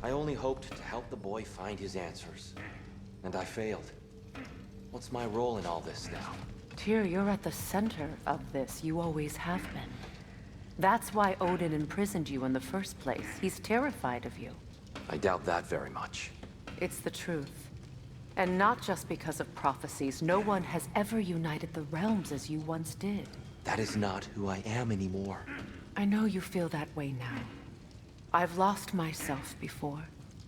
I only hoped to help the boy find his answers. And I failed. What's my role in all this now? Tyr, you're at the center of this. You always have been. That's why Odin imprisoned you in the first place. He's terrified of you. I doubt that very much. It's the truth. And not just because of prophecies. No one has ever united the realms as you once did. That is not who I am anymore. I know you feel that way now. I've lost myself before.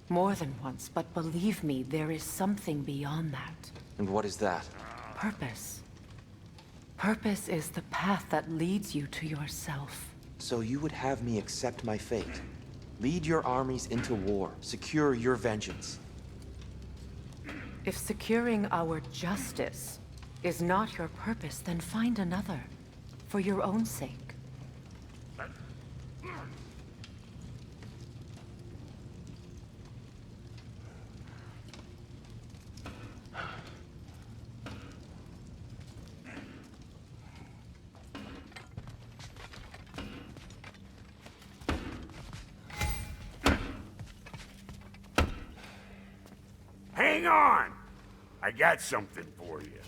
More than once, but believe me, there is something beyond that. And what is that? Purpose. Purpose is the path that leads you to yourself. So you would have me accept my fate? Lead your armies into war, secure your vengeance. If securing our justice is not your purpose, then find another. For your own sake. Hang on! I got something for you.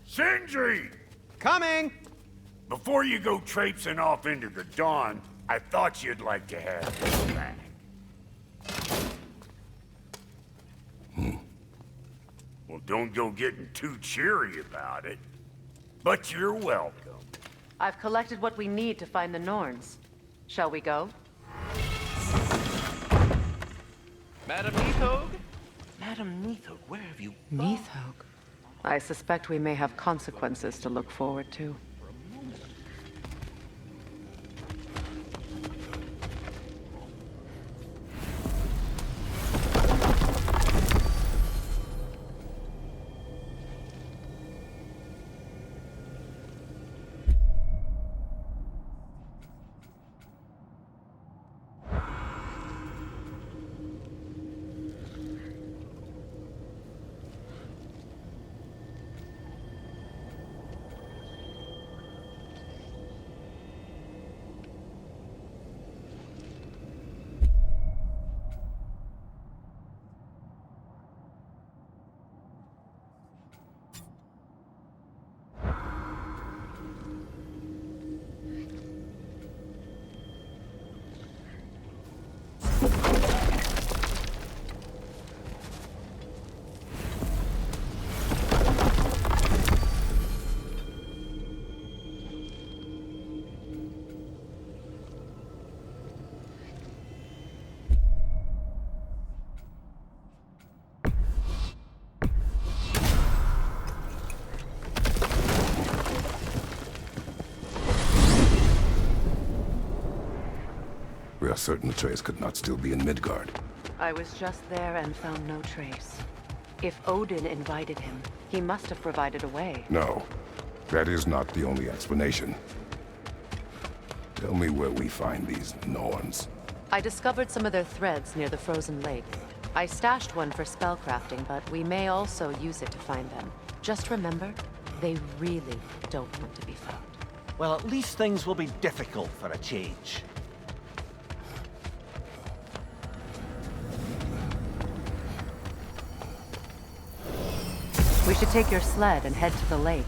Sindri! Coming! Before you go traipsing off into the dawn, I thought you'd like to have this back. Well, don't go getting too cheery about it. But you're welcome. I've collected what we need to find the Norns. Shall we go? Madam Neathog? Madam Neathog, where have you gone? Neathog. I suspect we may have consequences to look forward to. We are certain the trace could not still be in Midgard. I was just there and found no trace. If Odin invited him, he must have provided a way. No, that is not the only explanation. Tell me where we find these Norns. I discovered some of their threads near the frozen lake. I stashed one for spellcrafting, but we may also use it to find them. Just remember, they really don't want to be found. Well, at least things will be difficult for a change. We should take your sled and head to the lake.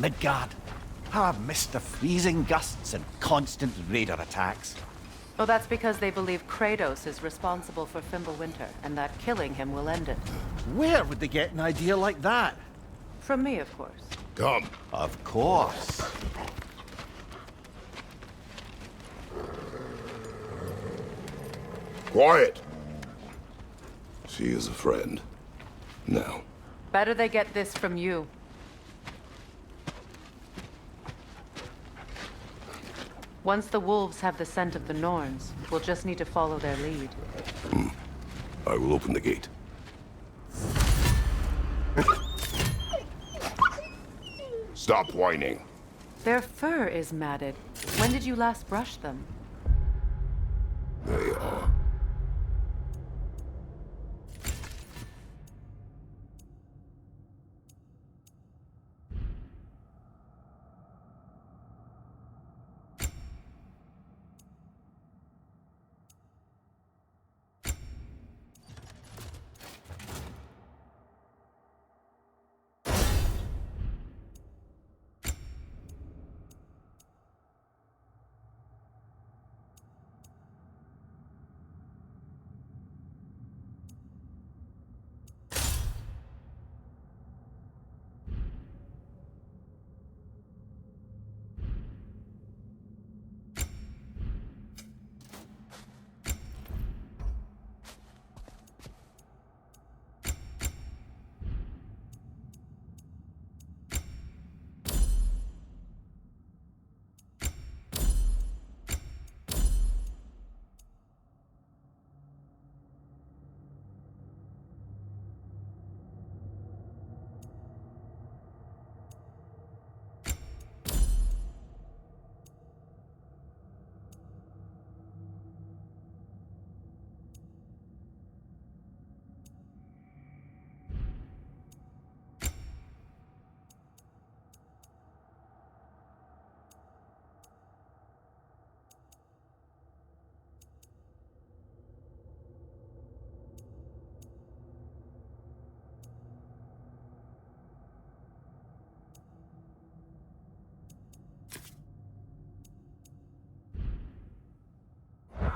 Midgard. How I've missed the freezing gusts and constant raider attacks. Well, that's because they believe Kratos is responsible for Fimbulwinter, and that killing him will end it. Where would they get an idea like that? From me, of course. Come. Of course. Quiet! She is a friend. Now. Better they get this from you. Once the wolves have the scent of the Norns, we'll just need to follow their lead. I will open the gate. Stop whining. Their fur is matted. When did you last brush them? They are.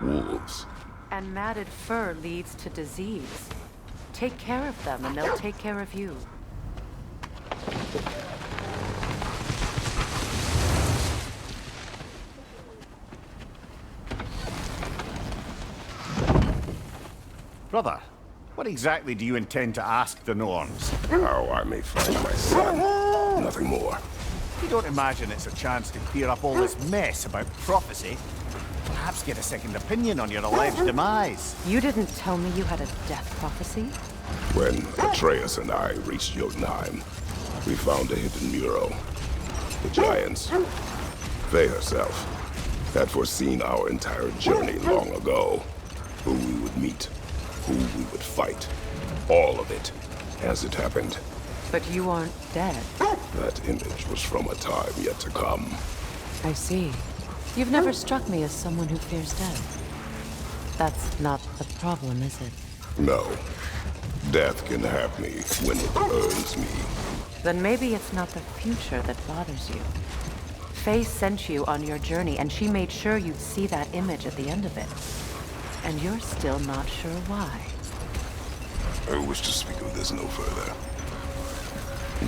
Wolves. And matted fur leads to disease. Take care of them, and they'll take care of you. Brother, what exactly do you intend to ask the Norns? How I may find my son. Nothing more. You don't imagine it's a chance to clear up all this mess about prophecy? Perhaps get a second opinion on your alleged demise. You didn't tell me you had a death prophecy? When Atreus and I reached Jotunheim, we found a hidden mural. The Giants, they herself, had foreseen our entire journey long ago. Who we would meet, who we would fight. All of it, as it happened. But you aren't dead. That image was from a time yet to come. I see. You've never struck me as someone who fears death. That's not the problem, is it? No. Death can have me when it earns me. Then maybe it's not the future that bothers you. Faye sent you on your journey, and she made sure you'd see that image at the end of it. And you're still not sure why. I wish to speak of this no further.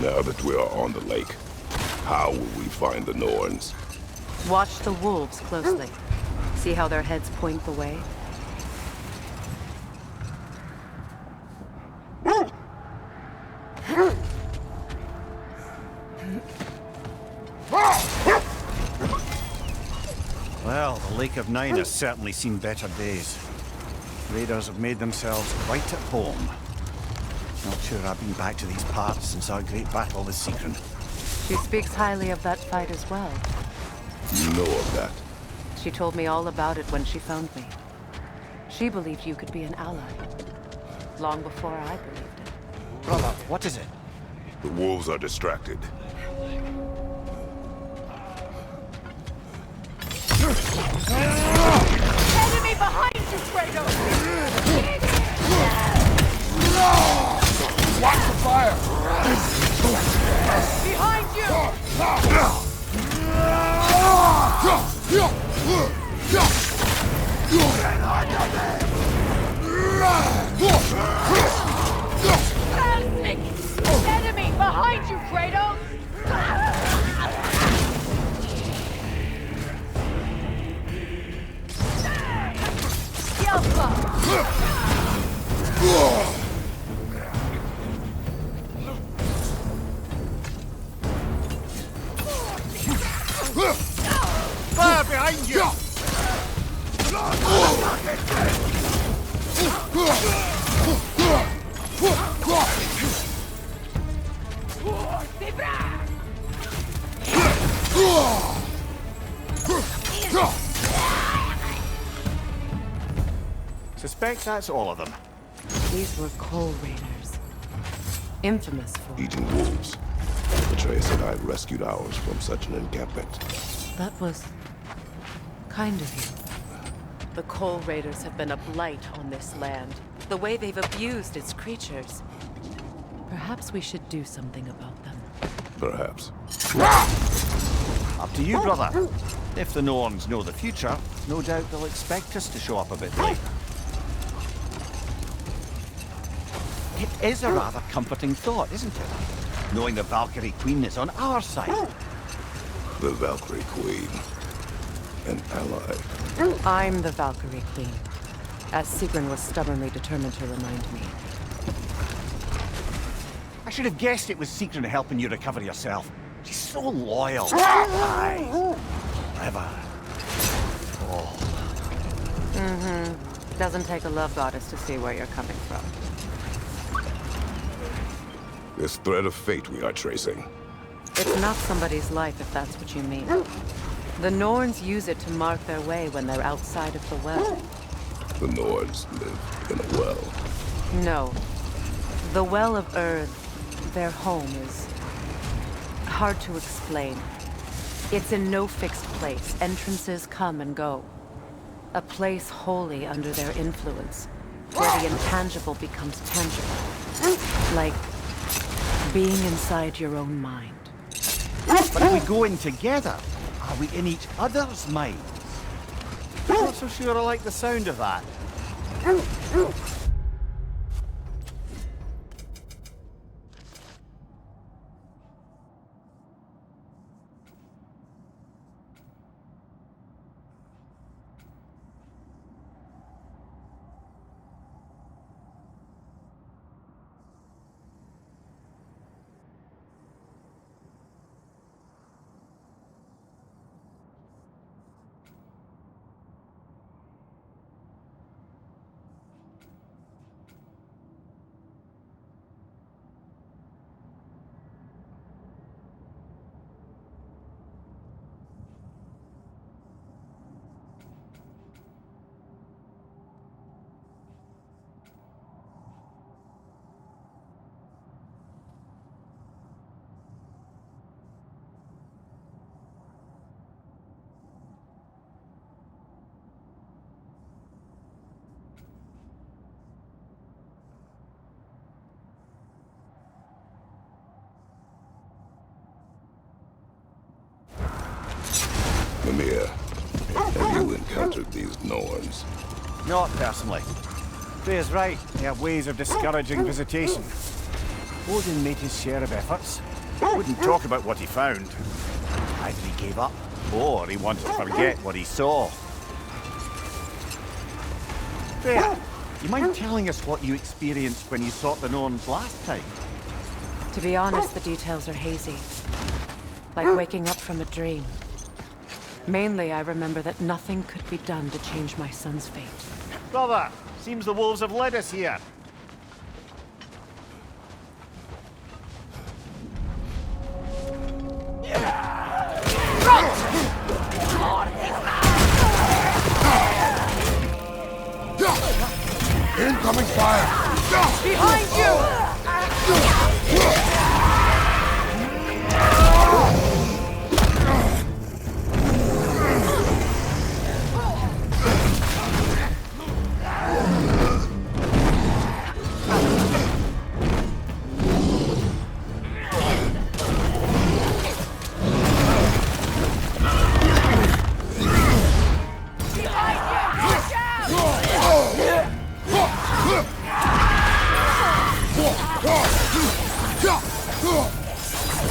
Now that we are on the lake, how will we find the Norns? Watch the wolves closely. See how their heads point the way? Well, the Lake of Nine has certainly seen better days. Raiders have made themselves quite at home. Not sure I've been back to these parts since our great battle with Sigrun. She speaks highly of that fight as well. You know of that. She told me all about it when she found me. She believed you could be an ally. Long before I believed it. Brother, what is it? The wolves are distracted. Enemy behind you, Kratos! Watch the fire! Behind you! Enemy behind you, Kratos! Fire behind you! Suspect that's all of them. These were coal raiders. Infamous for... Eating wolves. Atreus and I rescued ours from such an encampment. That was... kind of you. The coal raiders have been a blight on this land. The way they've abused its creatures. Perhaps we should do something about them. Perhaps. Up to you, brother. If the Norns know the future, no doubt they'll expect us to show up a bit late. It is a rather comforting thought, isn't it? Knowing the Valkyrie Queen is on our side. The Valkyrie Queen. An ally. I'm the Valkyrie Queen, as Sigrun was stubbornly determined to remind me. I should have guessed it was Sigrun helping you recover yourself. She's so loyal. Aye. Forever. Oh. Doesn't take a love goddess to see where you're coming from. This thread of fate we are tracing. It's not somebody's life, if that's what you mean. The Norns use it to mark their way when they're outside of the well. The Nords live in a well. No. The Well of Earth, their home, is hard to explain. It's in no fixed place. Entrances come and go. A place wholly under their influence, where the intangible becomes tangible. Like being inside your own mind. But if we go in together, are we in each other's minds? What's so sure I like the sound of that. Mimir, have you encountered these Norns? Not personally. Freya's right. They have ways of discouraging visitation. Odin made his share of efforts. Wouldn't talk about what he found. Either he gave up, or he wanted to forget what he saw. Freya, you mind telling us what you experienced when you sought the Norns last time? To be honest, the details are hazy. Like waking up from a dream. Mainly, I remember that nothing could be done to change my son's fate. Brother, seems the wolves have led us here. Incoming fire! Behind you!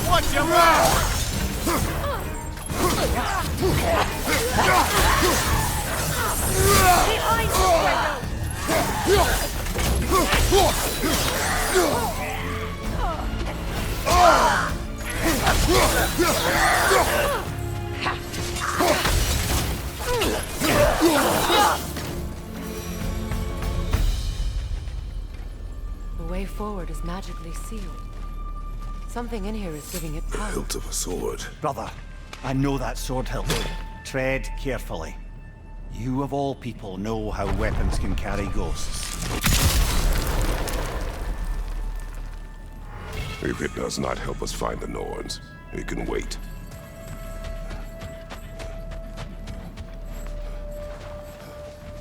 Watch your mouth! The way forward is magically sealed. Something in here is giving it The power. hilt of a sword. Brother, I know that sword hilt. Tread carefully. You of all people know how weapons can carry ghosts. If it does not help us find the Norns, it can wait.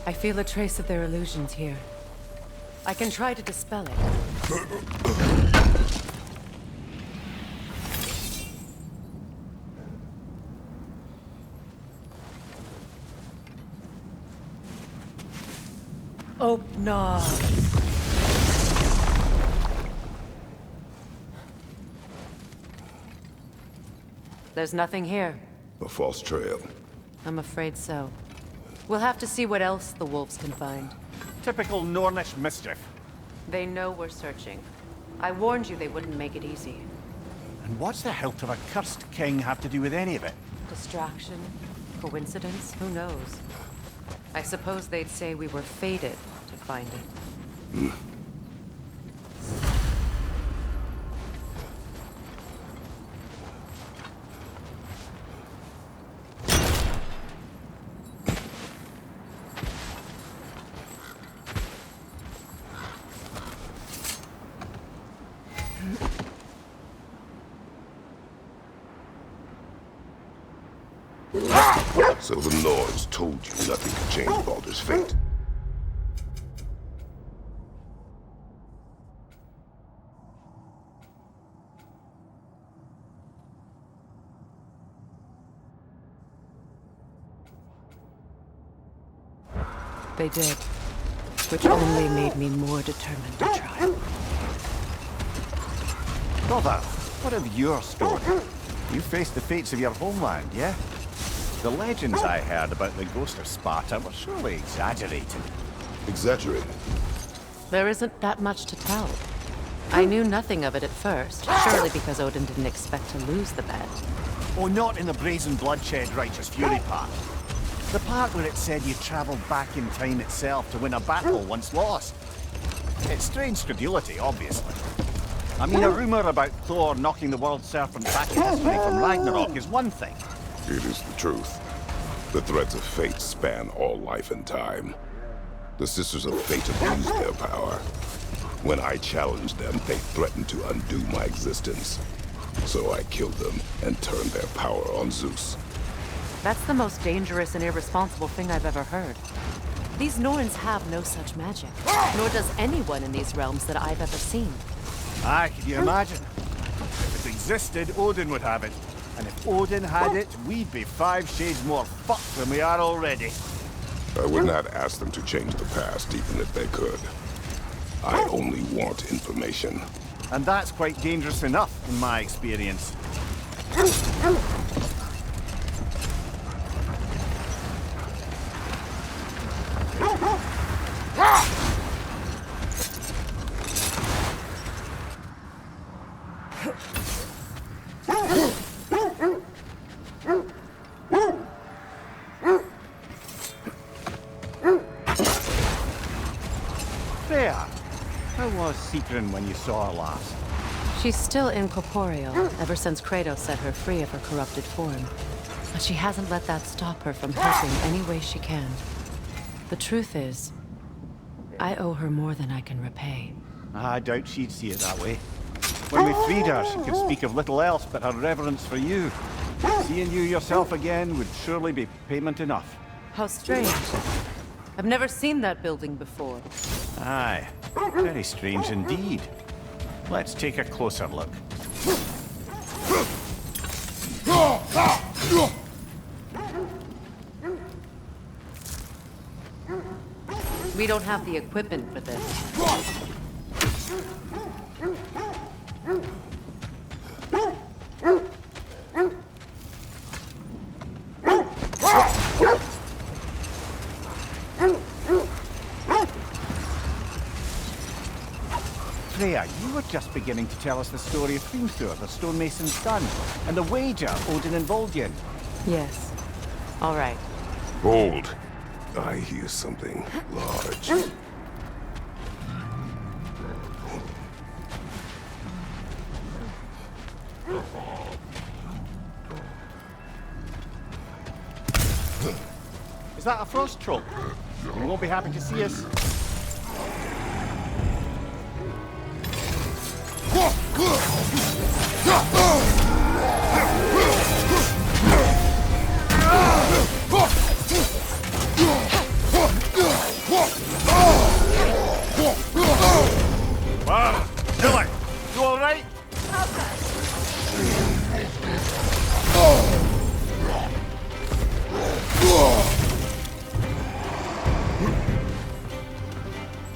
I feel a trace of their illusions here. I can try to dispel it. Oh, no. There's nothing here. A false trail. I'm afraid so. We'll have to see what else the wolves can find. Typical Nornish mischief. They know we're searching. I warned you they wouldn't make it easy. And what's the hilt of a cursed king have to do with any of it? Distraction? Coincidence? Who knows? I suppose they'd say we were fated to find it. So the Norns told you nothing could change Baldur's fate. They did. Which only made me more determined to try. Brother, what of your story? You faced the fates of your homeland, yeah? The legends I heard about the ghost of Sparta were surely exaggerated. Exaggerated. There isn't that much to tell. I knew nothing of it at first, surely because Odin didn't expect to lose the bet. Oh, not in the brazen bloodshed righteous fury part. The part where it said you travelled back in time itself to win a battle once lost. It's strange credulity, obviously. I mean, a rumour about Thor knocking the world serpent back in history from Ragnarok is one thing. It is the truth. The threads of fate span all life and time. The Sisters of Fate abused their power. When I challenged them, they threatened to undo my existence. So I killed them and turned their power on Zeus. That's the most dangerous and irresponsible thing I've ever heard. These Norns have no such magic, nor does anyone in these realms that I've ever seen. Aye, can you imagine? If it existed, Odin would have it. And if Odin had it, we'd be 5 shades more fucked than we are already. I would not ask them to change the past, even if they could. I only want information. And that's quite dangerous enough, in my experience. There. How was Secret when you saw her last? She's still incorporeal, ever since Kratos set her free of her corrupted form. But she hasn't let that stop her from helping any way she can. The truth is, I owe her more than I can repay. I doubt she'd see it that way. When we freed her, she could speak of little else but her reverence for you. Seeing you yourself again would surely be payment enough. How strange. I've never seen that building before. Aye, very strange indeed. Let's take a closer look. We don't have the equipment for this. Freya, you were just beginning to tell us the story of Hrimthur, the stonemason's son, and the wager Odin and Vol'jin. Yes. All right. Hold. I hear something large. Is that a frost troll? You won't be happy to see us. Wow, Dylan, you all right?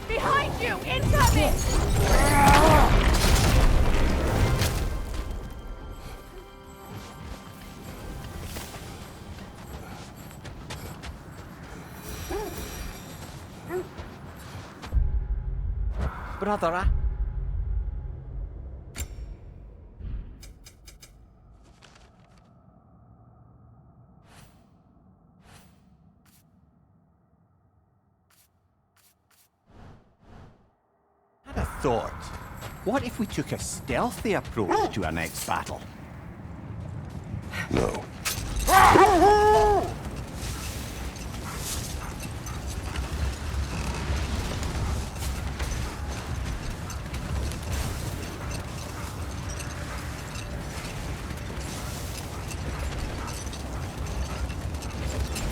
Behind you! Incoming! Brother, I had a thought. What if we took a stealthy approach to our next battle? No.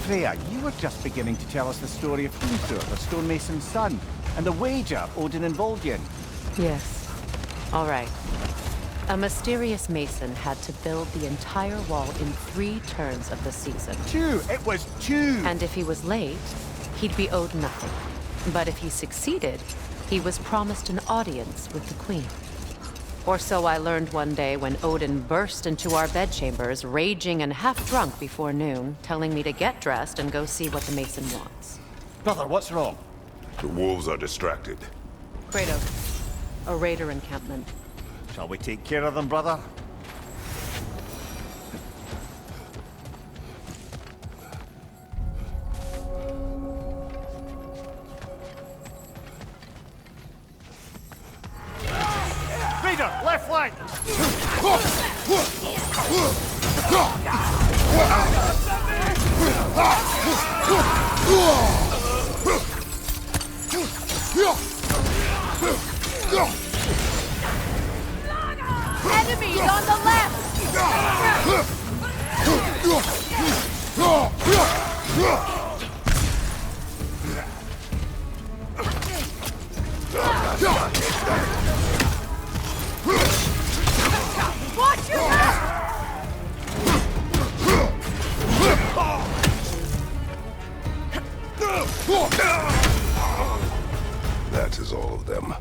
Freya, you were just beginning to tell us the story of Hrimthur, the stonemason's son, and the wager Odin and Vol'jin. Yes. All right. A mysterious mason had to build the entire wall in 3 turns of the season. 2! It was 2! And if he was late, he'd be owed nothing. But if he succeeded, he was promised an audience with the Queen. Or so I learned one day when Odin burst into our bedchambers, raging and half-drunk before noon, telling me to get dressed and go see what the Mason wants. Brother, what's wrong? The wolves are distracted. Kratos, a raider encampment. Shall we take care of them, brother? Raider, left flank! Enemies on the left! Watch your back! That is all of them.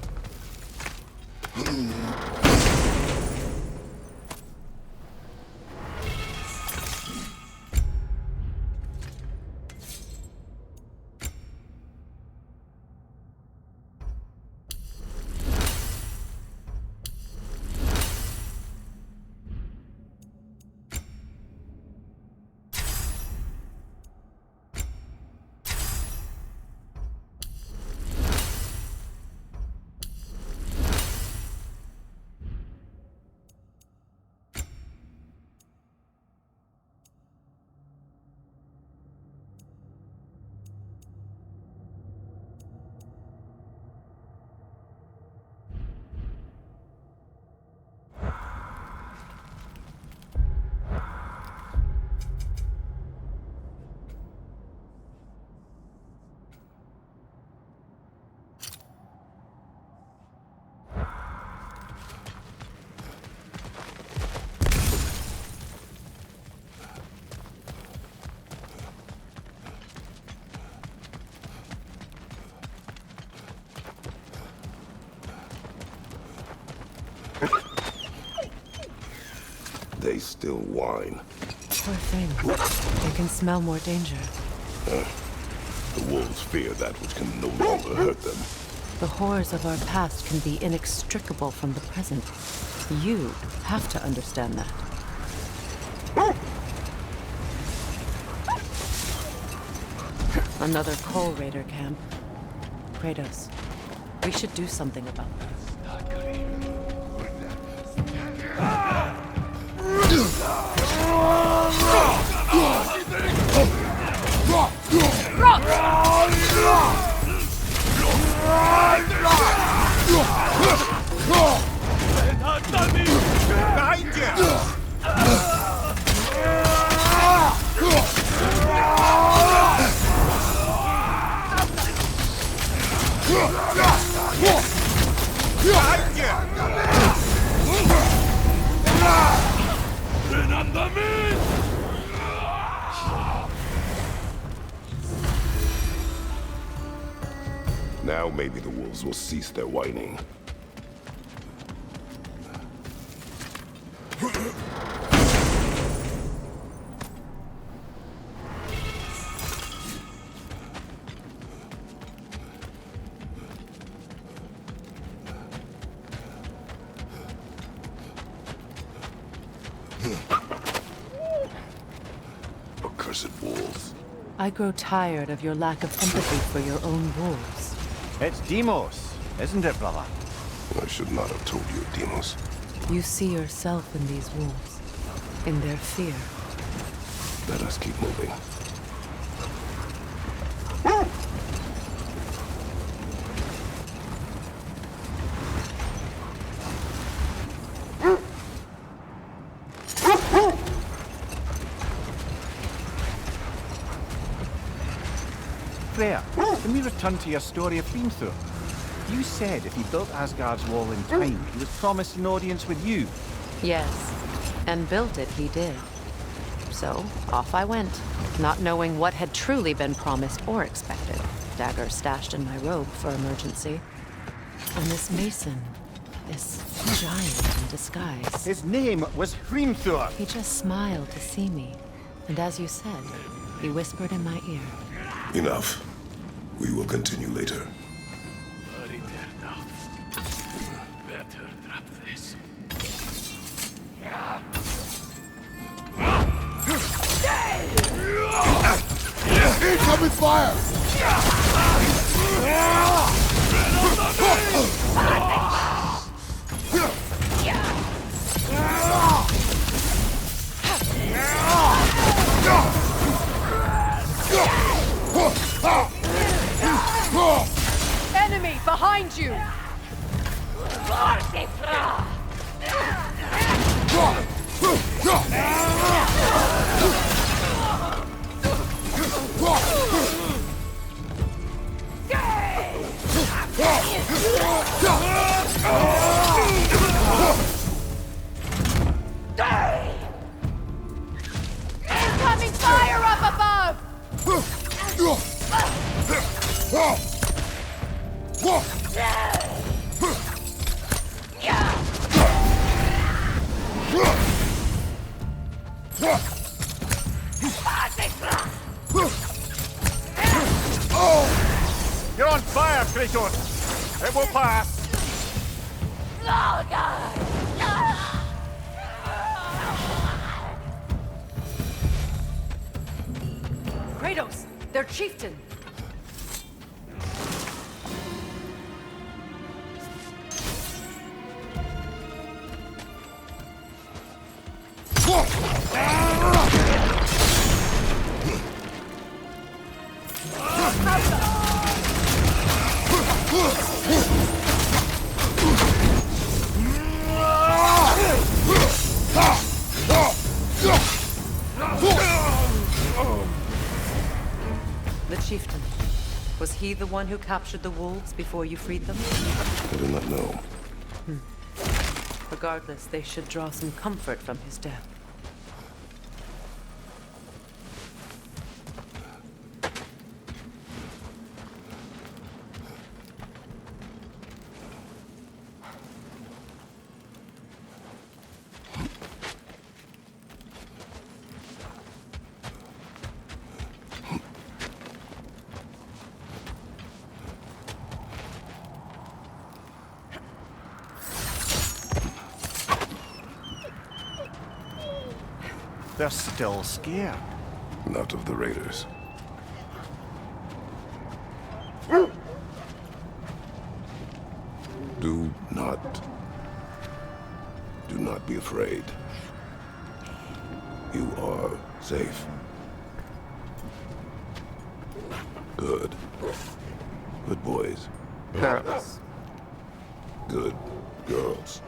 They still whine. Poor thing. They can smell more danger. The wolves fear that which can no longer hurt them. The horrors of our past can be inextricable from the present. You have to understand that. Another coal raider camp. Kratos, we should do something about this. Behind you! Behind Now maybe the wolves will cease their whining. Accursed wolves. I grow tired of your lack of empathy for your own wolves. It's Deimos, isn't it, brother? I should not have told you, Deimos. You see yourself in these wolves, in their fear. Let us keep moving. Freya, can we return to your story of being through? You said if he built Asgard's wall in time, he was promised an audience with you. Yes, and built it he did. So, off I went, not knowing what had truly been promised or expected. dagger stashed in my robe for emergency. And this mason, this giant in disguise. His name was Hrimthur. He just smiled to see me. And as you said, he whispered in my ear. Enough. We will continue later. Better drop this. Incoming fire! Enemy behind you! Incoming fire up above! You're on fire, Kratos! It will pass! Kratos, their chieftain! The chieftain. Was he the one who captured the wolves before you freed them? I do not know. Regardless, they should draw some comfort from his death. They're still scared. Not of the raiders. Do not be afraid. You are safe. Good. Good boys. Girls. Good girls.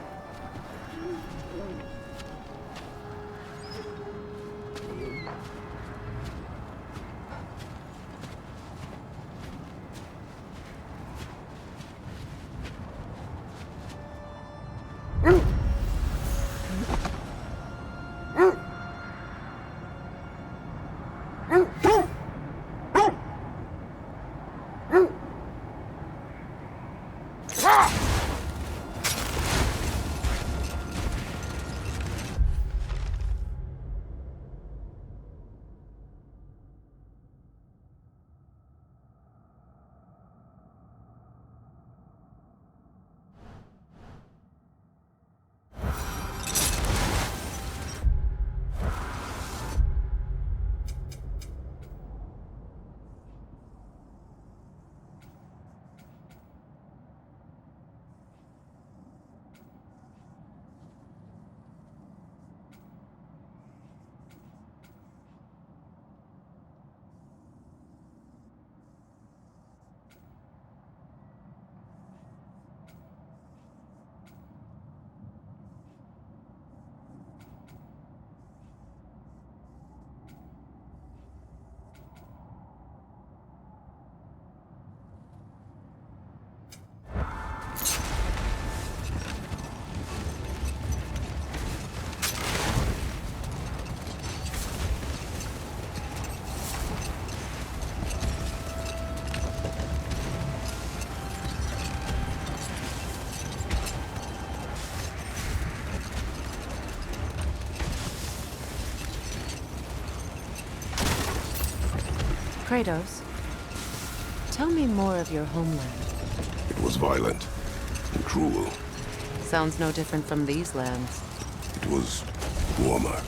Kratos, tell me more of your homeland. It was violent and cruel. Sounds no different from these lands. It was warmer.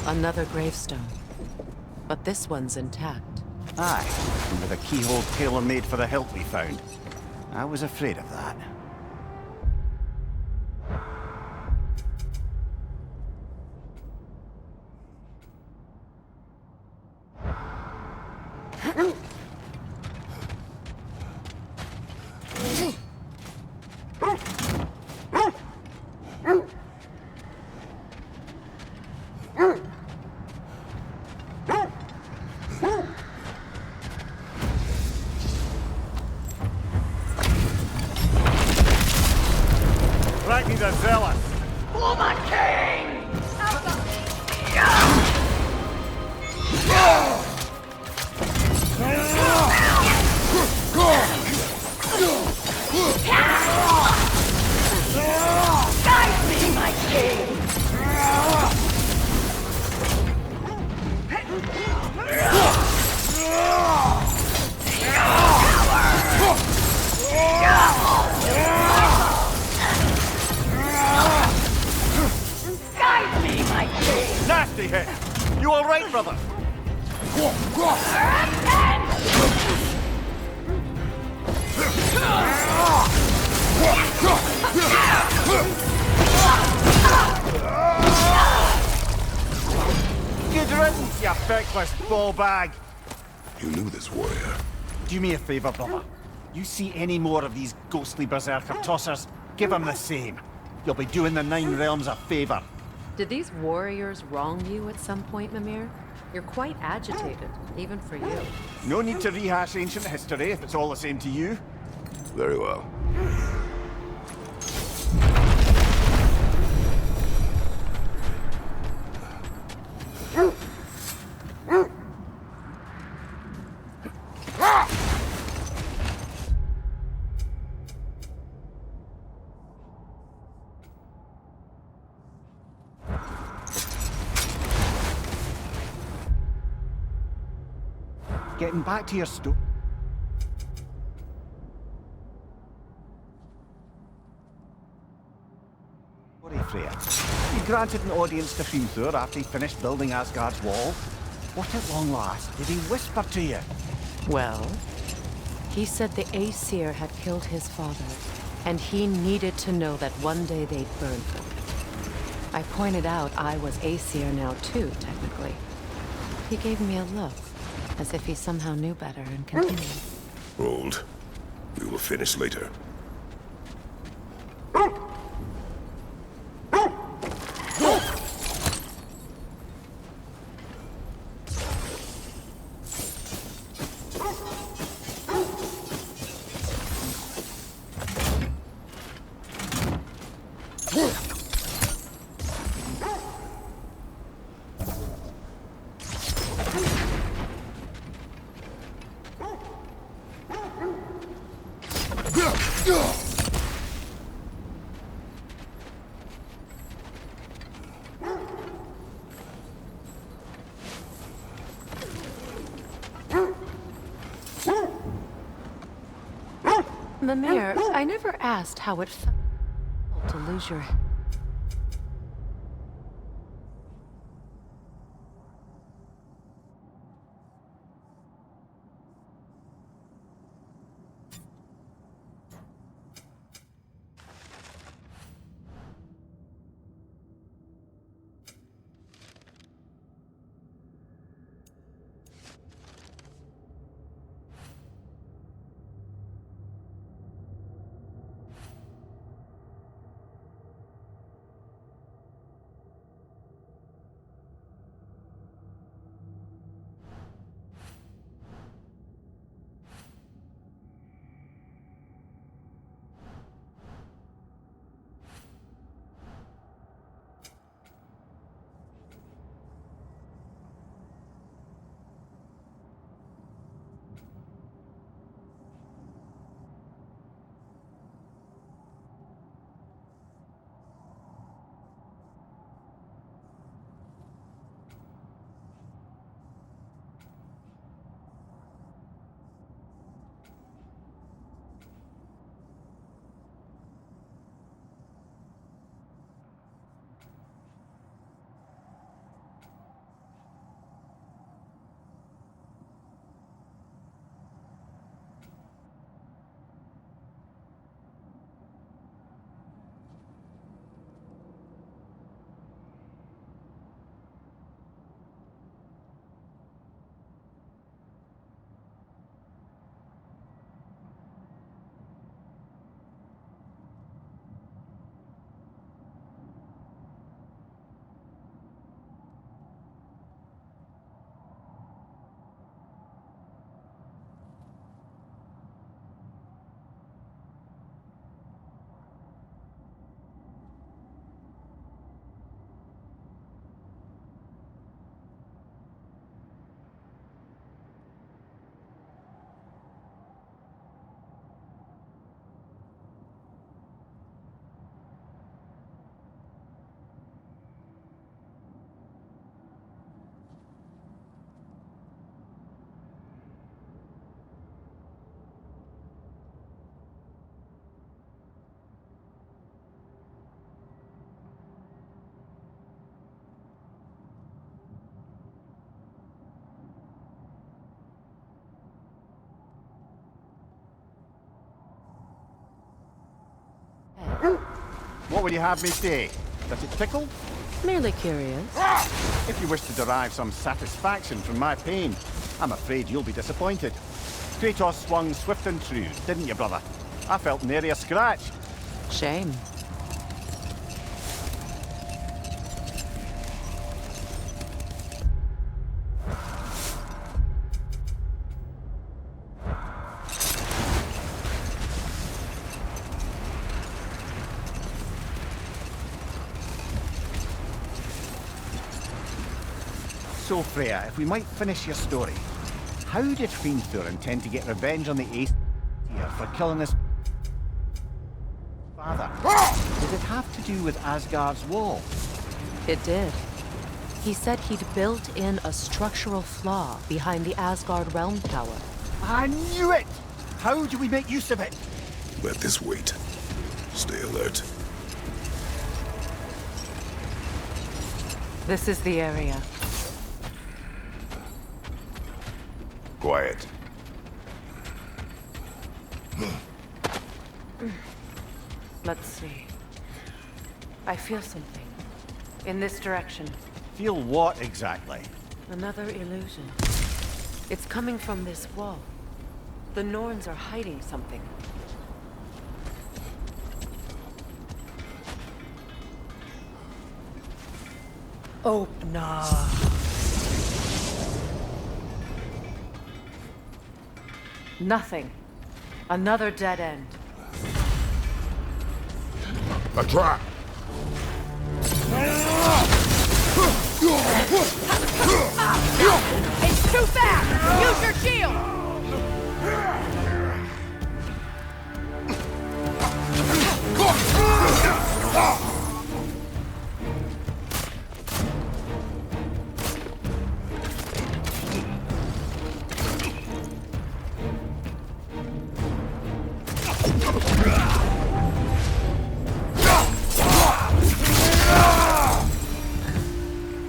Another gravestone. But this one's intact. Aye, and with a keyhole tailor-made for the hilt we found. I was afraid of that. Ragni the Zealous! Nasty hit! You alright, brother? Good riddance, you feckless ball bag! You knew this warrior. Do me a favor, brother. You see any more of these ghostly berserker tossers, give them the same. You'll be doing the Nine Realms a favor. Did these warriors wrong you at some point, Mimir? You're quite agitated, even for you. No need to rehash ancient history if it's all the same to you. Very well. Getting back to your story, Freya. You granted an audience to Hrimthur after he finished building Asgard's wall. What at long last did he whisper to you? Well, he said the Aesir had killed his father, and he needed to know that one day they'd burn him. I pointed out I was Aesir now too, technically. He gave me a look, as if he somehow knew better and continued. Hold. We will finish later. Mimir, I never asked how it felt to lose your... What would you have me say? Does it tickle? Merely curious. If you wish to derive some satisfaction from my pain, I'm afraid you'll be disappointed. Kratos swung swift and true, didn't you, brother? I felt nary a scratch. Shame. So, Freya, if we might finish your story, how did Hrimthur intend to get revenge on the Aesir for killing his father? Did it have to do with Asgard's wall? It did. He said he'd built in a structural flaw behind the Asgard realm tower. I knew it! How do we make use of it? Let this wait. Stay alert. This is the area. Quiet. Let's see. I feel something. In this direction. Feel what exactly? Another illusion. It's coming from this wall. The Norns are hiding something. Oh, no. Nothing. Another dead end. A trap! It's too fast! Use your shield!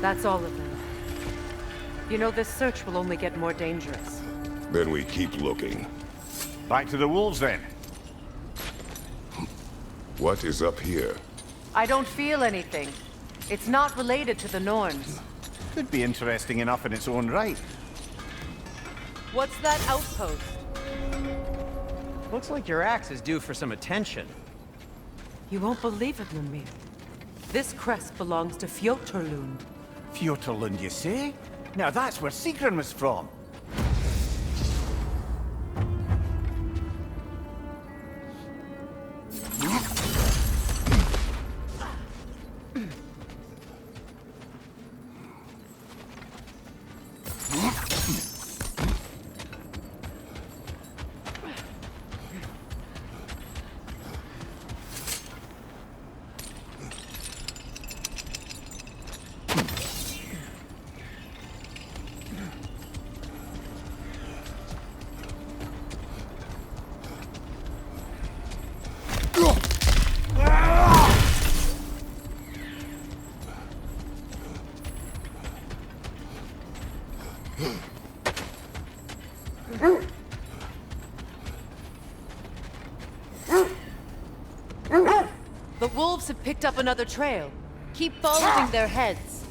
That's all of them. You know, this search will only get more dangerous. Then we keep looking. Back to the wolves, then. What is up here? I don't feel anything. It's not related to the Norns. Could be interesting enough in its own right. What's that outpost? Looks like your axe is due for some attention. You won't believe it, Mimir. This crest belongs to Fjoturlund. Fjoturlund, you say? Now that's where Sigrun was from. The wolves have picked up another trail. Keep following their heads.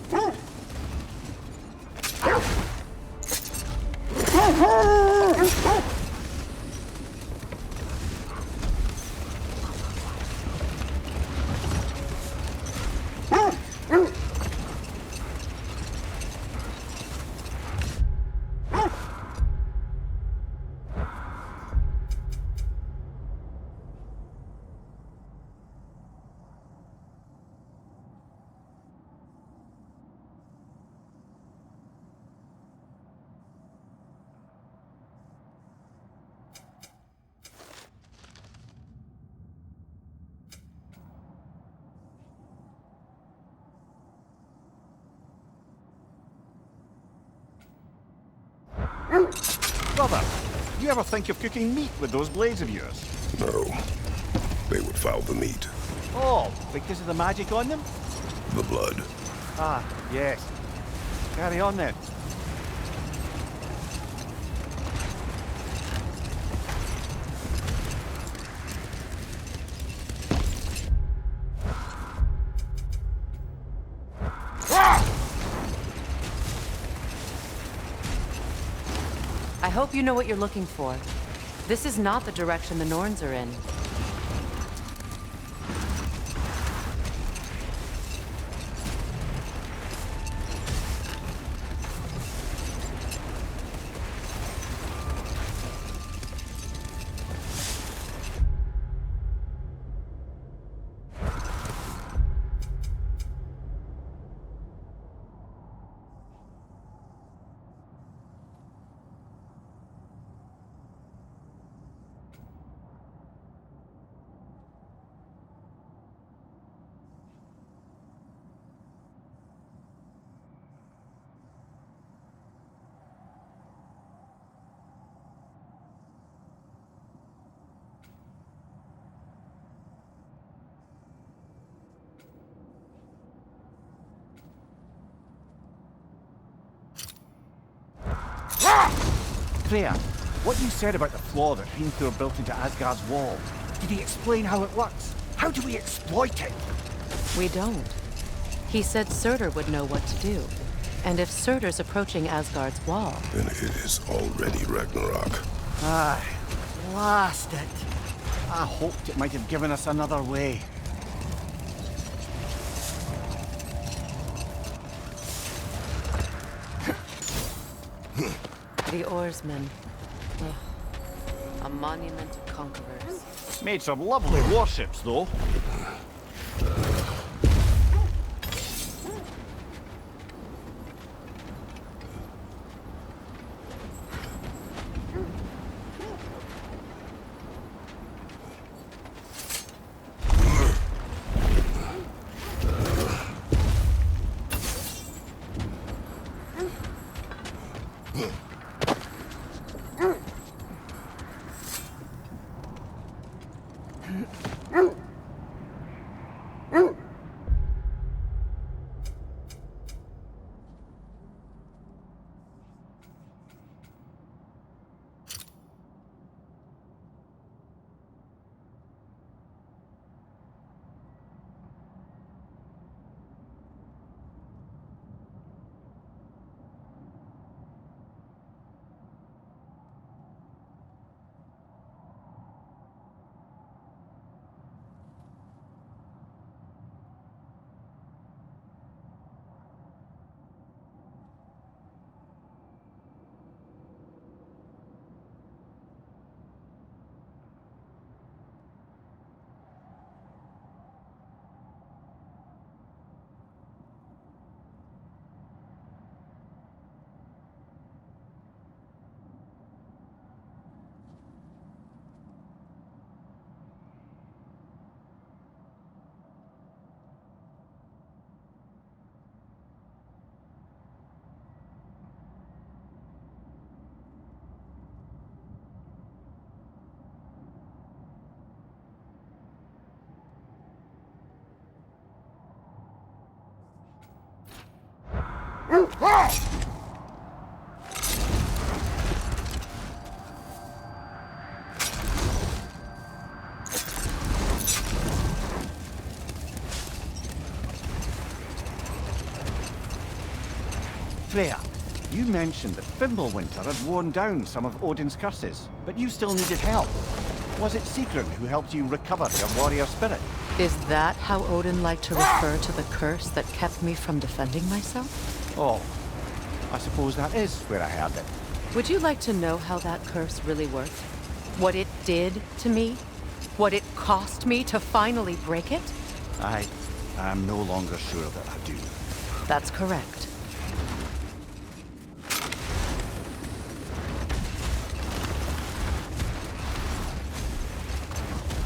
Brother, do you ever think of cooking meat with those blades of yours? No. They would foul the meat. Oh, because of the magic on them? The blood. Ah, yes. Carry on then. I hope you know what you're looking for. This is not the direction the Norns are in. Freya, what you said about the flaw that Hrimthur built into Asgard's wall, did he explain how it works? How do we exploit it? We don't. He said Surtur would know what to do. And if Surtur's approaching Asgard's wall... Then it is already Ragnarok. Aye, blast it. I hoped it might have given us another way. The oarsmen. Ugh. A monument of conquerors. Made some lovely warships, though. Freya, you mentioned that Fimbulwinter had worn down some of Odin's curses, but you still needed help. Was it Sigrun who helped you recover your warrior spirit? Is that how Odin liked to refer to the curse that kept me from defending myself? Oh, I suppose that is where I heard it. Would you like to know how that curse really worked? What it did to me? What it cost me to finally break it? I am no longer sure that I do. That's correct.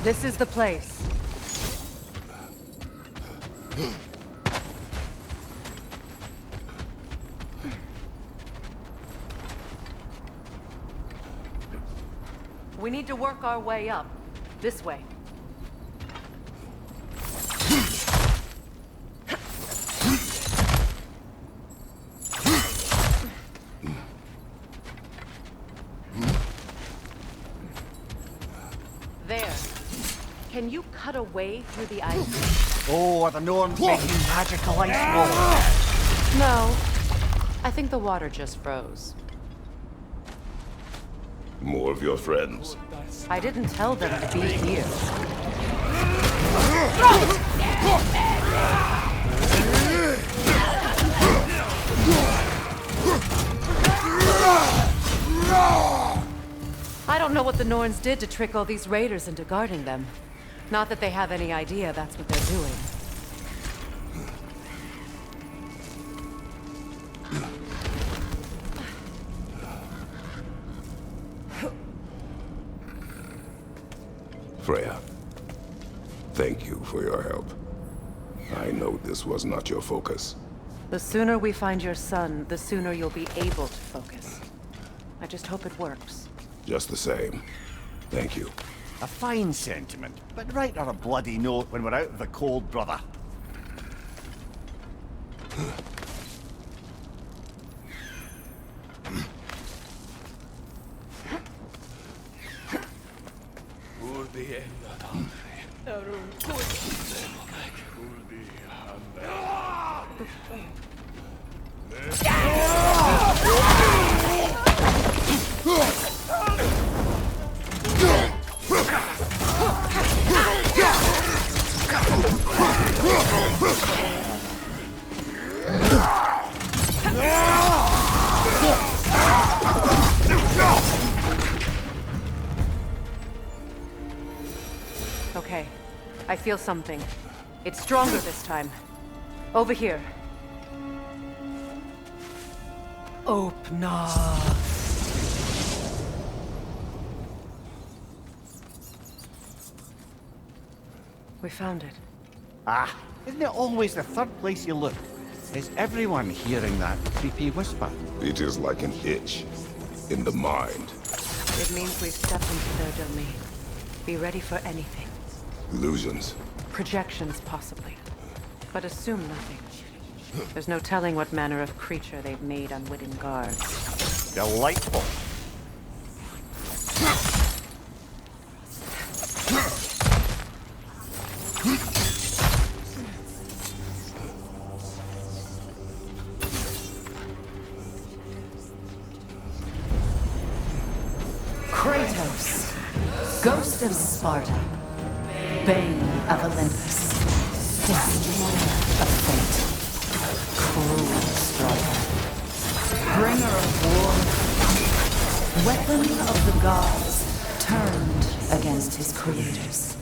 This is the place. We need to work our way up. This way. There. Can you cut a way through the ice? Oh, are the Norns making magical ice walls? No. I think the water just froze. More of your friends. I didn't tell them to be here. I don't know what the Norns did to trick all these raiders into guarding them. Not that they have any idea that's what they're doing. Freya, thank you for your help. I know this was not your focus. The sooner we find your son, the sooner you'll be able to focus. I just hope it works. Just the same, thank you. A fine sentiment, but write her a bloody note when we're out of the cold, brother. Okay, I feel something. It's stronger this time. Over here. Opna. We found it. Ah, isn't it always the third place you look? Is everyone hearing that creepy whisper? It is like an itch in the mind. It means we've stepped into their domain. Be ready for anything. Illusions. Projections, possibly. But assume nothing. There's no telling what manner of creature they've made unwitting guards. Delightful. Kratos, Ghost of Sparta, Bane of Olympus, Destroyer of Fate, Cruel Striker, Bringer of War, Weapon of the Gods, turned against his creators.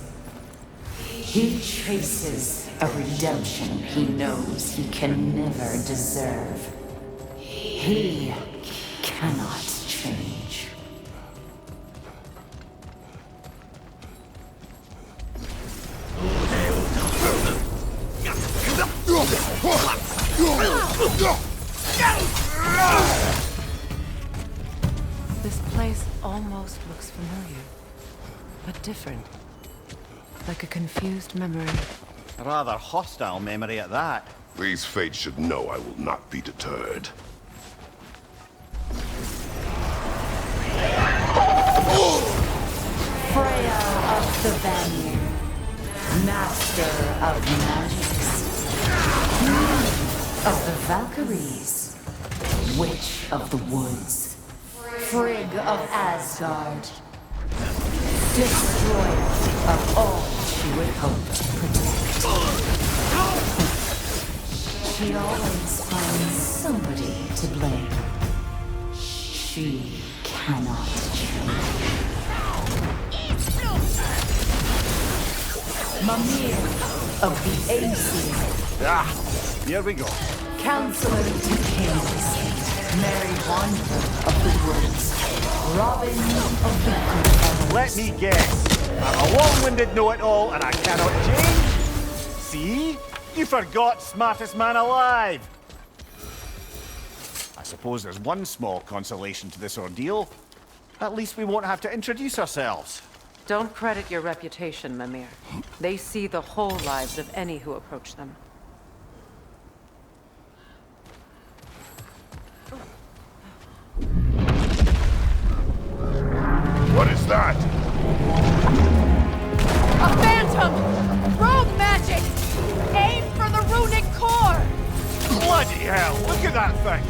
He chases a redemption he knows he can never deserve. He cannot change. This place almost looks familiar, but different. Like a confused memory. A rather hostile memory at that. These fates should know I will not be deterred. Freya of the Vanir, master of magics, queen of the Valkyries, witch of the woods, Frigg of Asgard, destroyer of all she would hope to protect. She always finds somebody to blame. She cannot change. Mimir of the Aesir, Ah, here we go. Counselor to Kings, Mary Wanderer of the Woods, Robin of the Good. Let me guess. I'm a long-winded know-it-all and I cannot change? See? You forgot smartest man alive. I suppose there's one small consolation to this ordeal. At least we won't have to introduce ourselves. Don't credit your reputation, Mimir. They see the whole lives of any who approach them. What is that? A phantom! Rogue magic! Aim for the runic core! Bloody hell, look at that thing!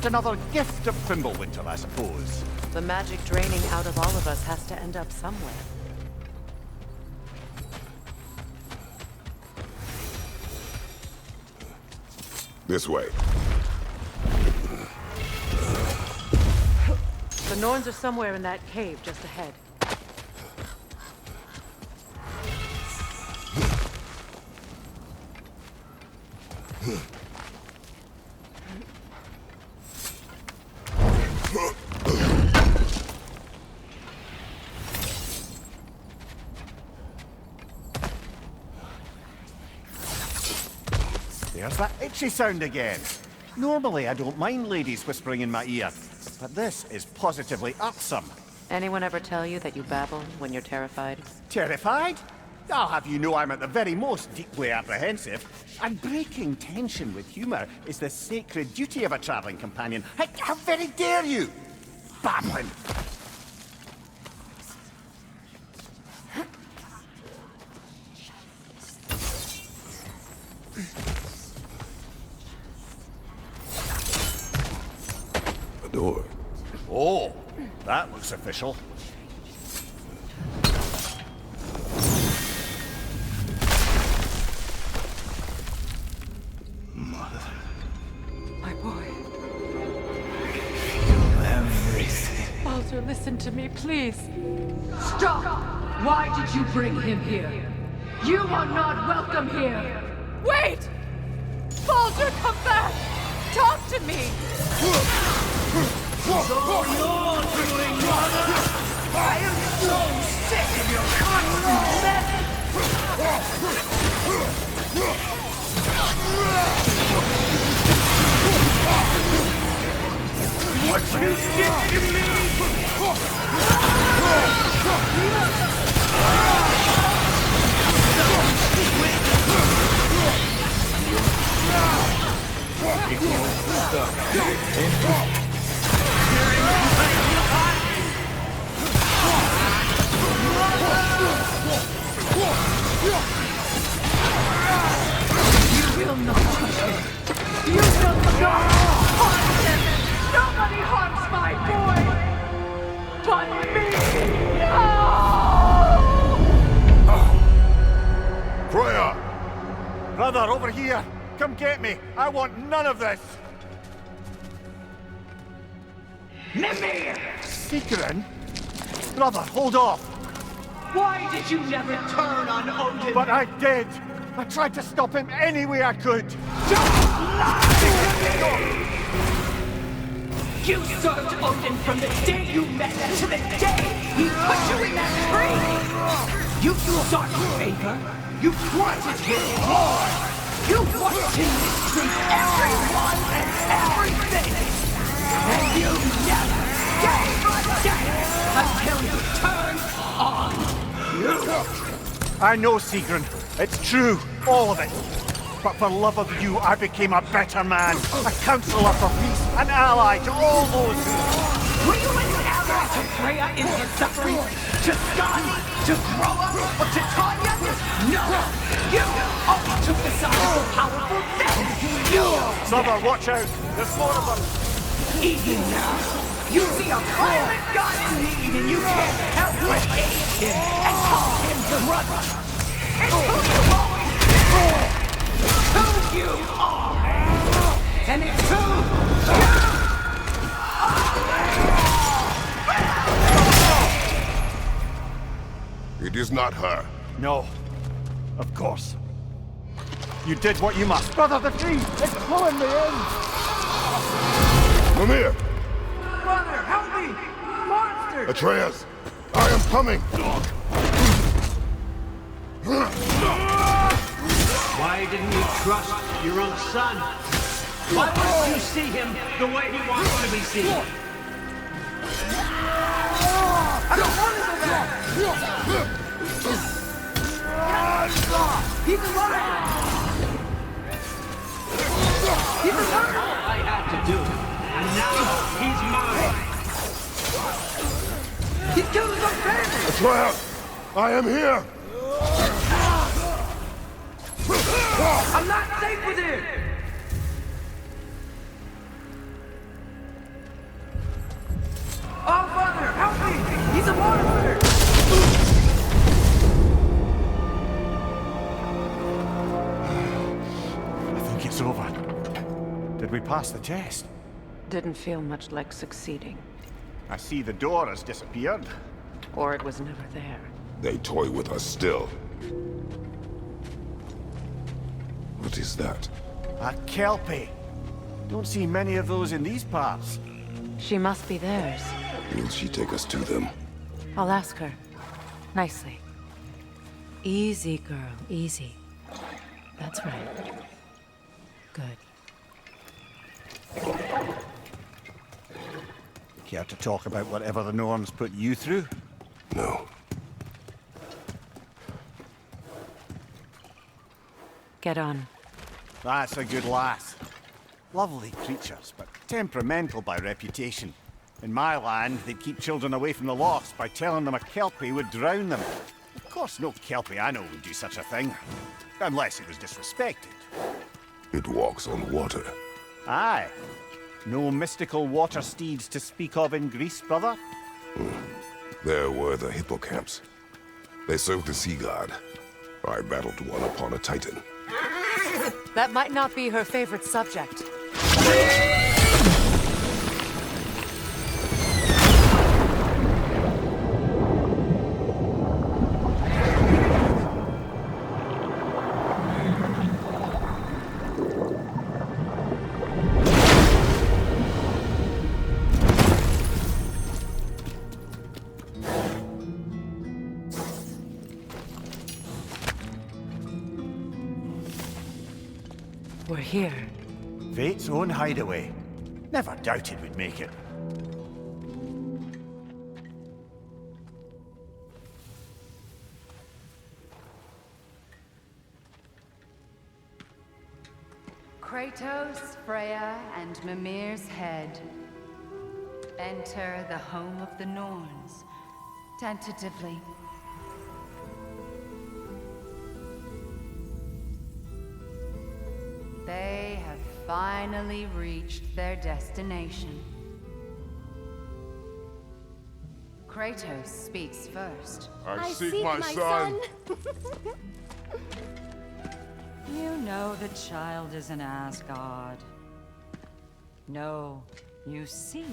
another gift of Fimbulwinter, I suppose. The magic draining out of all of us has to end up somewhere. This way. The Norns are somewhere in that cave just ahead. There's that itchy sound again. Normally, I don't mind ladies whispering in my ear, but this is positively irksome. Anyone ever tell you that you babble when you're terrified? Terrified? I'll have you know I'm at the very most deeply apprehensive. And breaking tension with humour is the sacred duty of a travelling companion. How very dare you! Babbling! A door. Oh, that looks official. My boy. Everything. Baldur, listen to me, please. Stop! Why did you bring him here? You are not welcome here! Wait! Baldur, come back! Talk to me! I am so sick of your constant mess! What you did to me! You will not touch him! You will not harm him! Nobody harms my boy! But me! No! Freya! Brother, over here! Come get me! I want none of this! Mimir! Secret? Brother, hold off! Why did you never turn on Odin? But I did! I tried to stop him any way I could! You served Odin from the day you met him to the day he put you in that tree! You sought favor! You wanted his lord! You wanted him to treat everyone and everything! And you never gave a damn until you turned on you! I know, Sigrun. It's true, all of it. But for love of you, I became a better man. A counselor for peace, an ally to all those who... Were you an ally to Freya in his suffering? To Skadi? To Groa? Or to Tanya? No! You only took the side of the powerful men! You! Brother, watch out! There's more of them! Even now, you see a violent god in need and you can't help but hate him and call him brother! It's who you always been! Who you are! And it's who you It is not her. No. Of course. You did what you must. Brother, the tree! It's pulling me in! Mimir! Brother, help me! Monster! Atreus! I am coming! Why didn't you trust your own son? Why wouldn't you see him the way he wants to be seen? I don't want to go back! He's alive! He's alive! All I had to do, and now he's mine. He killed his own family! Atreus! I am here! I'm not safe with him! pass the test. Didn't feel much like succeeding. I see the door has disappeared. Or it was never there. They toy with us still. What is that? A Kelpie. Don't see many of those in these parts. She must be theirs. Will she take us to them? I'll ask her. Nicely. Easy, girl. Easy. That's right. Good. Care to talk about whatever the Norns put you through? No. Get on. That's a good lass. Lovely creatures, but temperamental by reputation. In my land, they'd keep children away from the lost by telling them a Kelpie would drown them. Of course, no Kelpie I know would do such a thing. Unless it was disrespected. It walks on water. Aye. No mystical water steeds to speak of in Greece, brother? There were the hippocamps. They served the sea god. I battled one upon a titan. That might not be her favorite subject. We're here. Fate's own hideaway. Never doubted we'd make it. Kratos, Freya, and Mimir's head. Enter the home of the Norns. Tentatively. They have finally reached their destination. Kratos speaks first. I seek my son. You know the child is in Asgard. No, you seek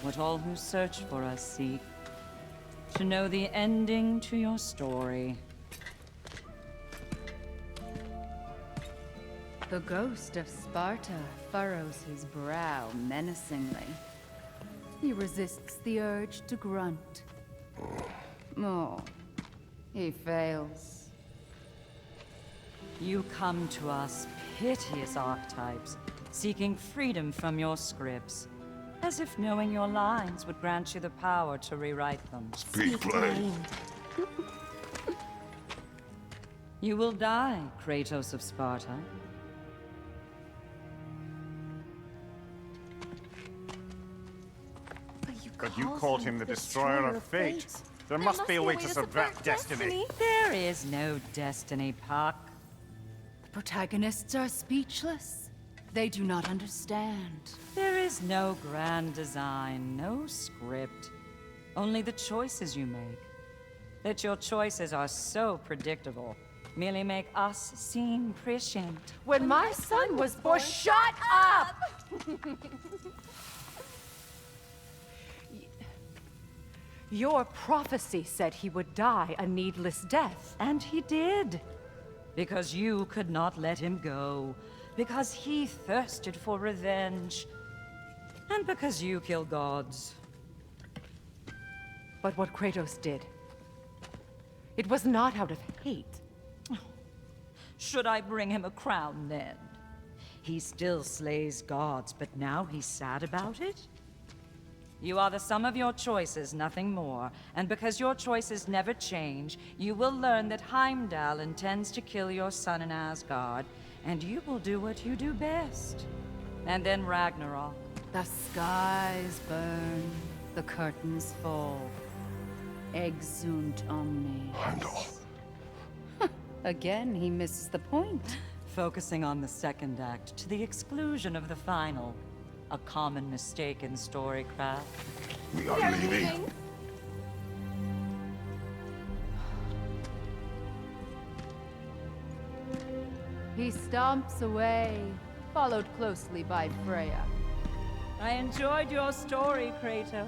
what all who search for us seek. To know the ending to your story. The ghost of Sparta furrows his brow menacingly. He resists the urge to grunt. Oh, he fails. You come to us, piteous archetypes, seeking freedom from your scripts. As if knowing your lines would grant you the power to rewrite them. Speak plain. You will die, Kratos of Sparta. But you called him the destroyer of fate. There must be a way to subvert destiny. There is no destiny, Puck. The protagonists are speechless. They do not understand. There is no grand design, no script. Only the choices you make. That your choices are so predictable, merely make us seem prescient. When my son was born, shut up! Your prophecy said he would die a needless death. And he did. Because you could not let him go. Because he thirsted for revenge. And because you kill gods. But what Kratos did, it was not out of hate. Should I bring him a crown then? He still slays gods, but now he's sad about it? You are the sum of your choices, nothing more. And because your choices never change, you will learn that Heimdall intends to kill your son in Asgard, and you will do what you do best. And then Ragnarok. The skies burn, the curtains fall. Exunt omnes. Heimdall. Again, he misses the point. Focusing on the second act to the exclusion of the final. A common mistake in storycraft. We are leaving. He stomps away, followed closely by Freya. I enjoyed your story, Kratos.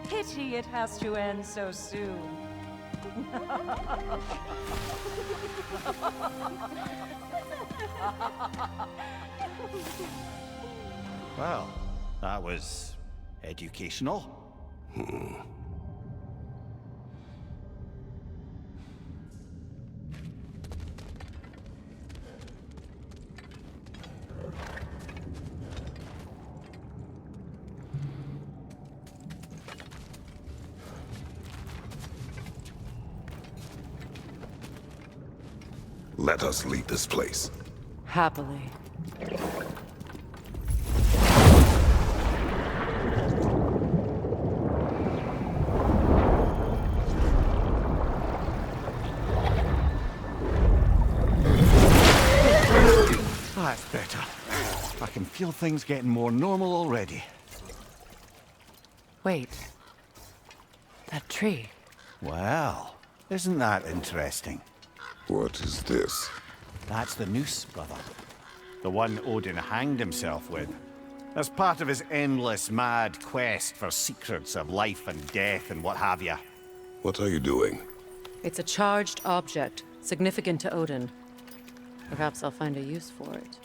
Pity it has to end so soon. Well, that was educational. Let us leave this place. Happily. That's better. I can feel things getting more normal already. Wait. That tree. Well, isn't that interesting? What is this? That's the noose, brother. The one Odin hanged himself with. As part of his endless, mad quest for secrets of life and death and what have you. What are you doing? It's a charged object, significant to Odin. Perhaps I'll find a use for it.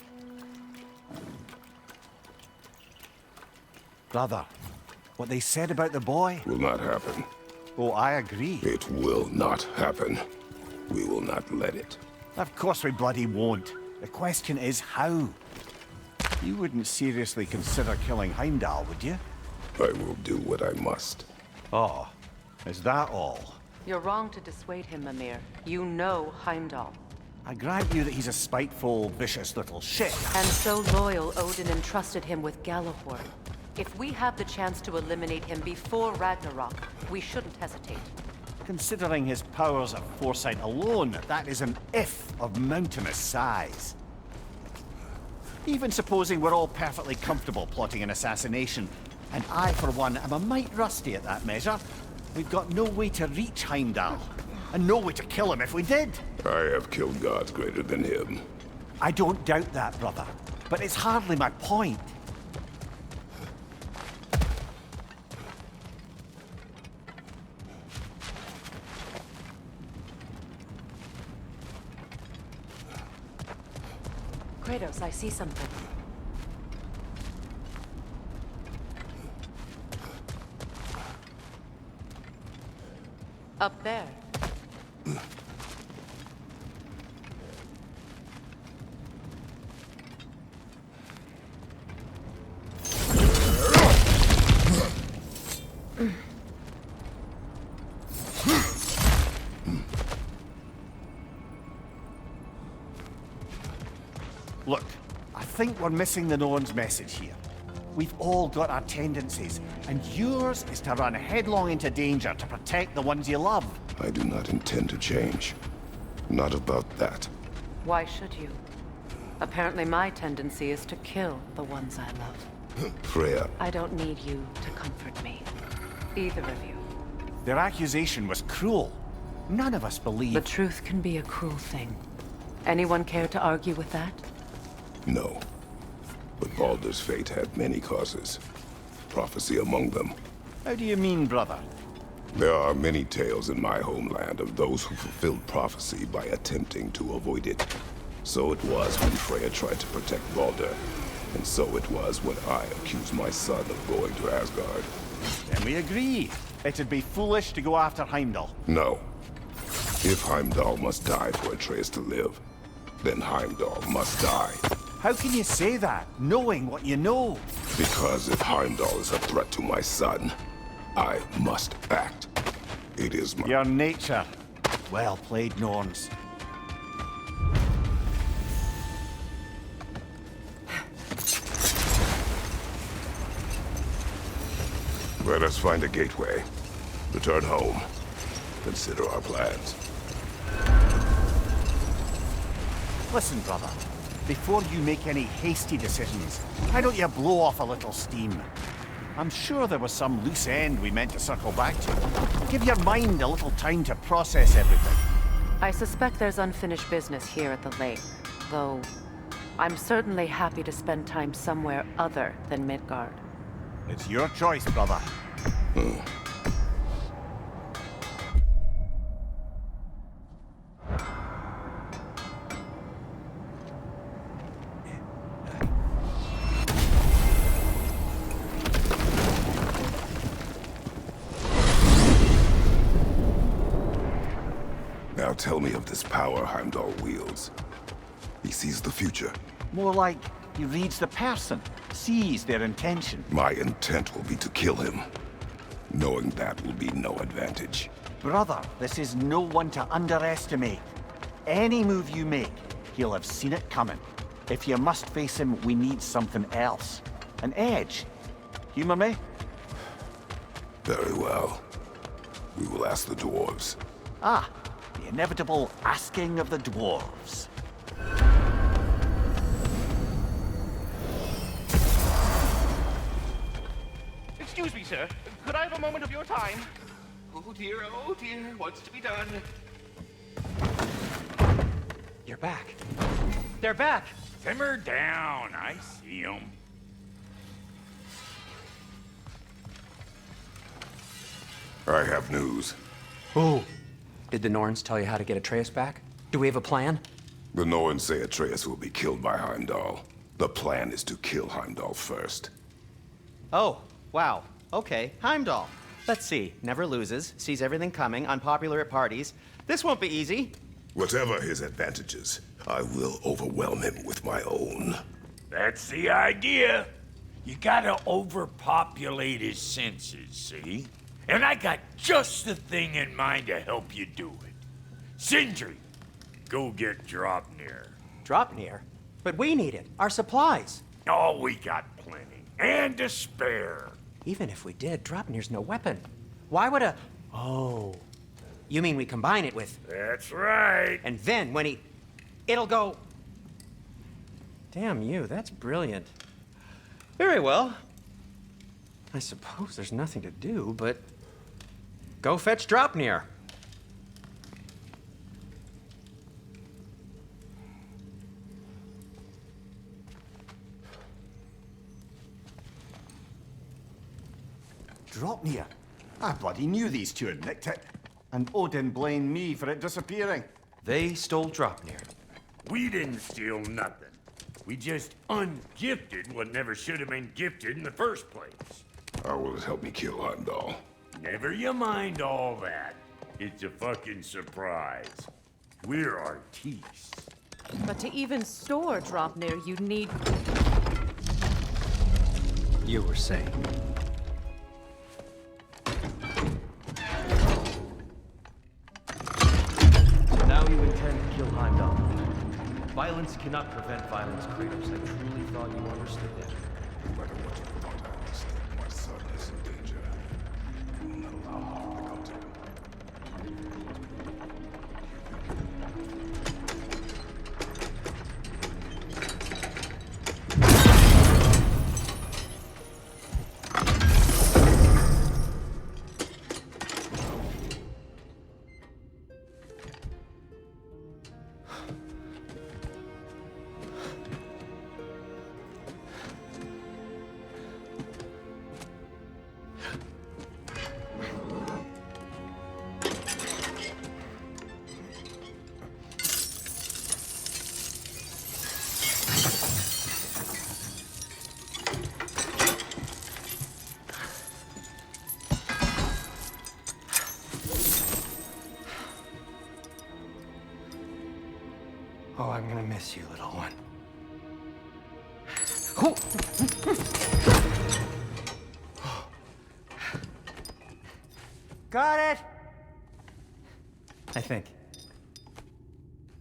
Brother, what they said about the boy? Will not happen. Oh, I agree. It will not happen. We will not let it. Of course we bloody won't. The question is how. You wouldn't seriously consider killing Heimdall, would you? I will do what I must. Oh, is that all? You're wrong to dissuade him, Mimir. You know Heimdall. I grant you that he's a spiteful, vicious little shit. And so loyal, Odin entrusted him with Galahorn. If we have the chance to eliminate him before Ragnarok, we shouldn't hesitate. Considering his powers of foresight alone, that is an if of mountainous size. Even supposing we're all perfectly comfortable plotting an assassination, and I, for one, am a mite rusty at that measure, we've got no way to reach Heimdall, and no way to kill him if we did. I have killed gods greater than him. I don't doubt that, brother, but it's hardly my point. Kratos, I see something. Up there. Look, I think we're missing the Norn's message here. We've all got our tendencies, and yours is to run headlong into danger to protect the ones you love. I do not intend to change. Not about that. Why should you? Apparently my tendency is to kill the ones I love. Freya. I don't need you to comfort me. Either of you. Their accusation was cruel. None of us believe... The truth can be a cruel thing. Anyone care to argue with that? No. But Baldur's fate had many causes. Prophecy among them. How do you mean, brother? There are many tales in my homeland of those who fulfilled prophecy by attempting to avoid it. So it was when Freya tried to protect Baldur. And so it was when I accused my son of going to Asgard. Then we agree. It'd be foolish to go after Heimdall. No. If Heimdall must die for Atreus to live, then Heimdall must die. How can you say that, knowing what you know? Because if Heimdall is a threat to my son, I must act. It is my... Your nature. Well played, Norns. Let us find a gateway. Return home. Consider our plans. Listen, brother. Before you make any hasty decisions, why don't you blow off a little steam? I'm sure there was some loose end we meant to circle back to. Give your mind a little time to process everything. I suspect there's unfinished business here at the lake, though I'm certainly happy to spend time somewhere other than Midgard. It's your choice, brother. Now tell me of this power Heimdall wields. He sees the future. More like he reads the person, sees their intention. My intent will be to kill him. Knowing that will be no advantage. Brother, this is no one to underestimate. Any move you make, he'll have seen it coming. If you must face him, we need something else. An edge. Humor me? Very well. We will ask the dwarves. Ah, the inevitable asking of the dwarves. Excuse me, sir. Could I have a moment of your time? Oh dear, what's to be done? You're back. They're back! Simmer down, I see 'em. I have news. Oh. Did the Norns tell you how to get Atreus back? Do we have a plan? The Norns say Atreus will be killed by Heimdall. The plan is to kill Heimdall first. Oh, wow. Okay, Heimdall. Let's see. Never loses, sees everything coming, unpopular at parties. This won't be easy. Whatever his advantages, I will overwhelm him with my own. That's the idea. You gotta overpopulate his senses, see? And I got just the thing in mind to help you do it. Sindri, go get Draupnir. Draupnir? But we need it. Our supplies. Oh, we got plenty. And to spare. Even if we did, Draupnir's no weapon. Why would a... Oh. You mean we combine it with... That's right. And then when he... It'll go... Damn you, that's brilliant. Very well. I suppose there's nothing to do, but... Go fetch Draupnir. Draupnir? I bloody knew these two had nicked it. And Odin blamed me for it disappearing. They stole Draupnir. We didn't steal nothing. We just ungifted what never should have been gifted in the first place. How will it help me kill Heimdall? Never you mind all that. It's a fucking surprise. We're artistes. But to even store Draupnir, you'd need... You were saying. So now you intend to kill Heimdall. Violence cannot prevent violence, Kratos. I truly thought you understood that. No matter what you thought I understood, my son is in danger. I will not allow harm to come to him. Oh, I'm gonna miss you, little one. Got it! I think.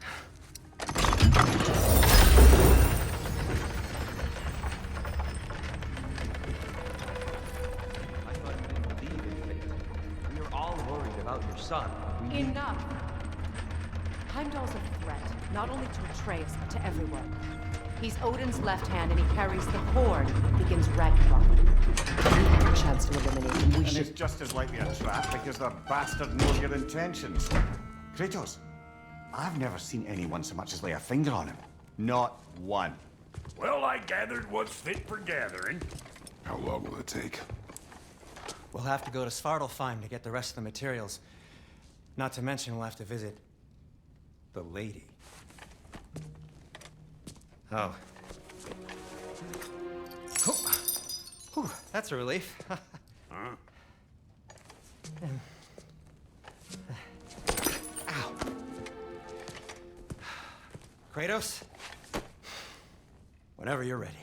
I thought you didn't believe in fate. We were all worried about your son. Enough! Heimdall's a threat, not only to Atreus, but to everyone. He's Odin's left hand, and he carries the cord that begins Ragnarok. A chance to eliminate him, we And should... it's just as likely a trap because the bastard knows your intentions. Kratos, I've never seen anyone so much as lay a finger on him. Not one. Well, I gathered what's fit for gathering. How long will it take? We'll have to go to Svartalfheim to get the rest of the materials. Not to mention we'll have to visit the lady. Oh. Whew, that's a relief. Huh? Ow. Kratos? Whenever you're ready.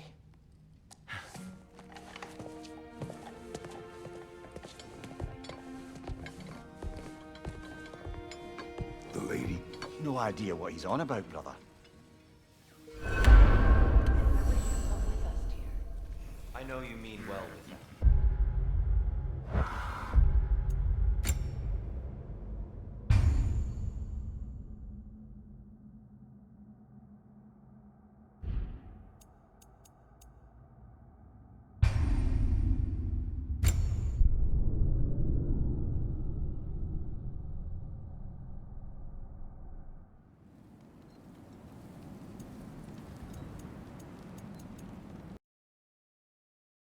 The lady? No idea what he's on about, brother.